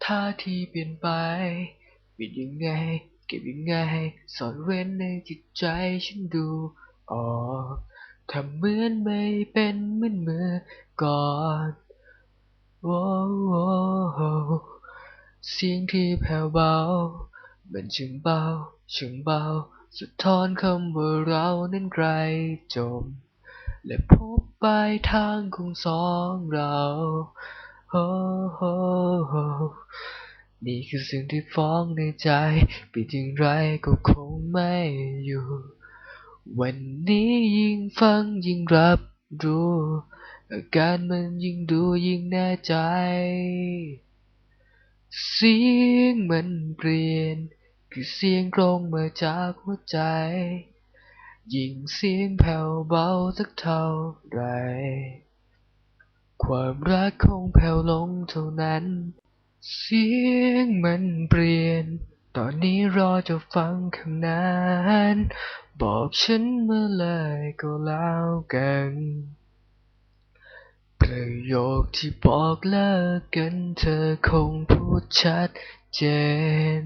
ท่าทีเปลี่ยนไปปิดยังไงเก็บยังไงซ่อนเร้นในจิตใจฉันดูออกทำเหมือนไม่เป็นเหมือนเมื่อก่อนโอ้โอ้โอ้เสียงที่แผ่วเบามันช่างเบาช่างเบาสะท้อนคำว่าเรานั้นไกลจมและพบปลายทางของสองเราโอ้โอ้โอ้ นี่คือสิ่งที่ฟ้องในใจปิดอย่างไรก็คงไม่อยู่วันนี้ยิ่งฟังยิ่งรับรู้อาการมันยิ่งดูยิ่งแน่ใจเสียงมันเปลี่ยนคือเสียงตรงมาจากหัวใจยิ่งเสียงแผ่วเบาสักเท่าไรความรักคงแผ่วลงเท่านั้น เสียงมันเปลี่ยน ตอนนี้รอจะฟังคำนั้นบอกฉันเมื่อเลยก็แล้วกันประโยคที่บอกเลิกกันเธอคงพูดชัดเจน